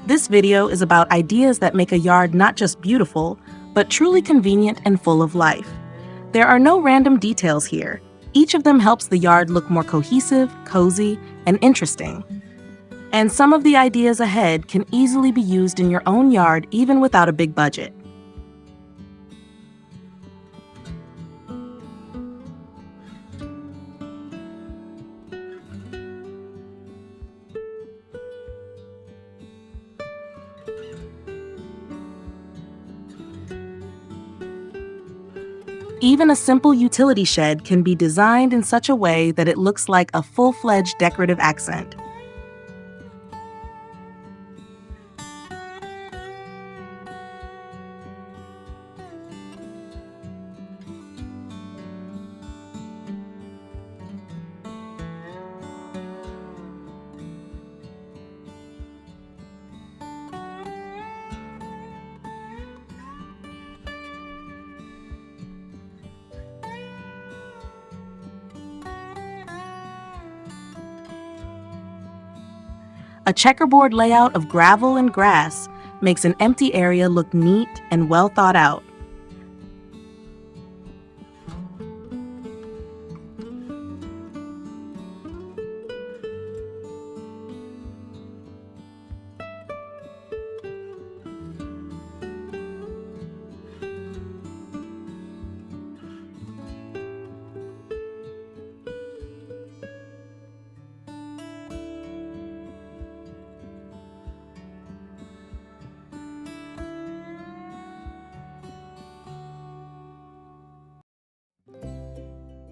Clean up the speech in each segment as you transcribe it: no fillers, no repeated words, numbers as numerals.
This video is about ideas that make a yard not just beautiful, but truly convenient and full of life. There are no random details here. Each of them helps the yard look more cohesive, cozy, and interesting. And some of the ideas ahead can easily be used in your own yard even without a big budget. Even a simple utility shed can be designed in such a way that it looks like a full-fledged decorative accent. A checkerboard layout of gravel and grass makes an empty area look neat and well thought out.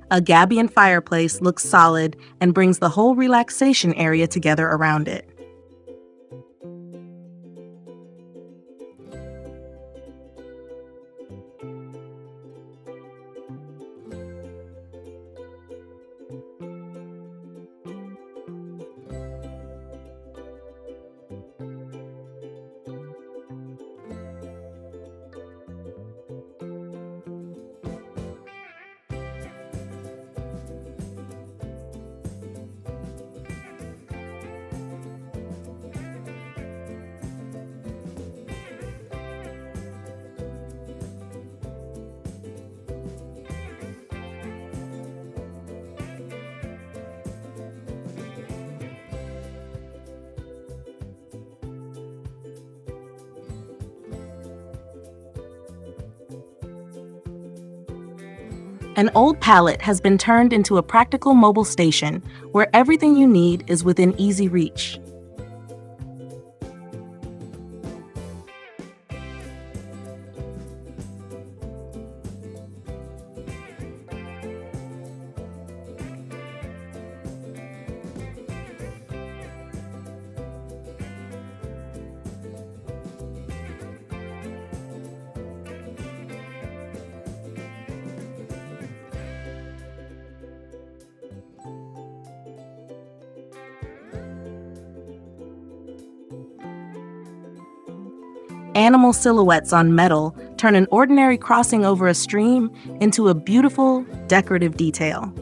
A gabion fireplace looks solid and brings the whole relaxation area together around it. An old pallet has been turned into a practical mobile station where everything you need is within easy reach. Animal silhouettes on metal turn an ordinary crossing over a stream into a beautiful, decorative detail.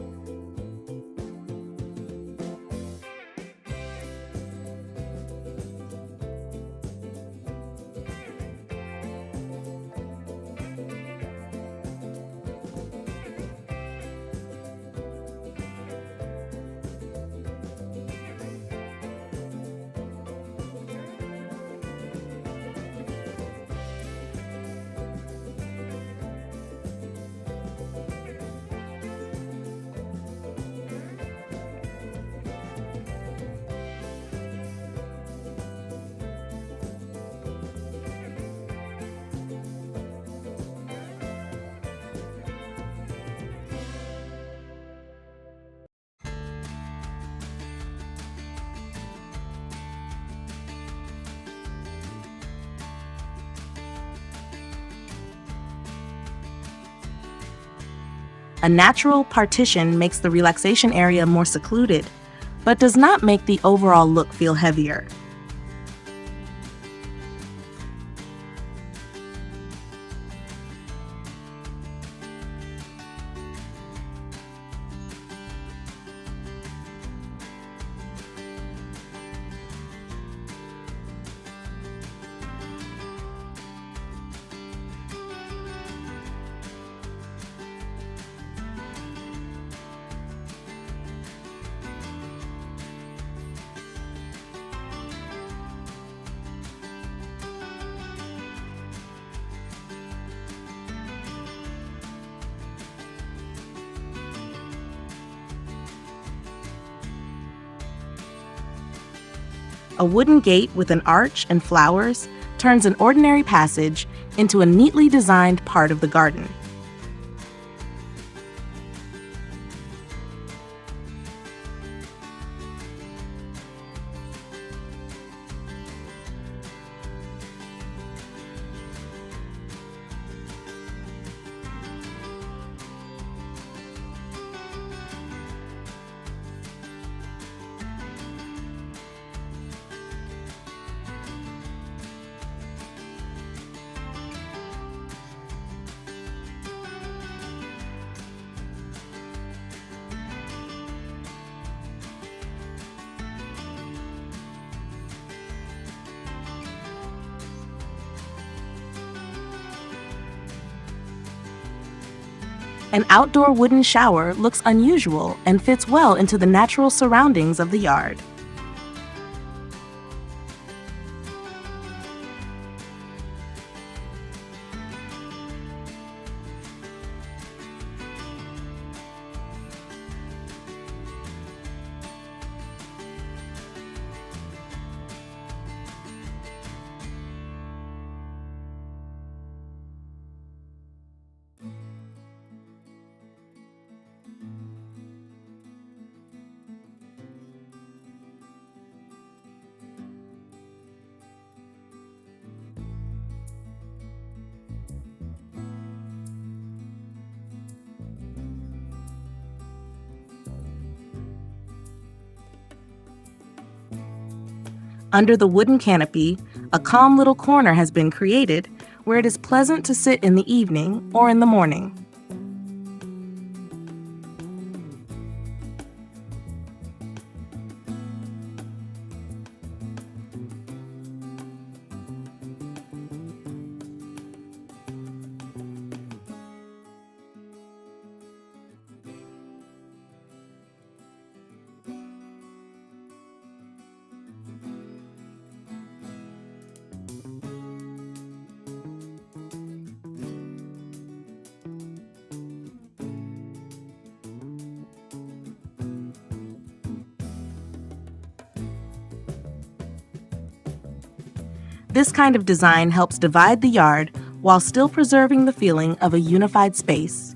A natural partition makes the relaxation area more secluded, but does not make the overall look feel heavier. A wooden gate with an arch and flowers turns an ordinary passage into a neatly designed part of the garden. An outdoor wooden shower looks unusual and fits well into the natural surroundings of the yard. Under the wooden canopy, a calm little corner has been created where it is pleasant to sit in the evening or in the morning. This kind of design helps divide the yard while still preserving the feeling of a unified space.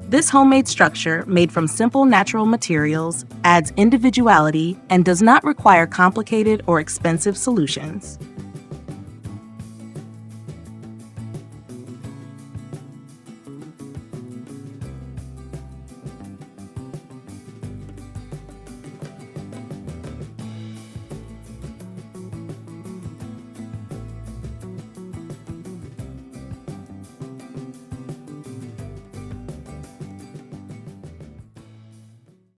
This homemade structure, made from simple natural materials, adds individuality and does not require complicated or expensive solutions.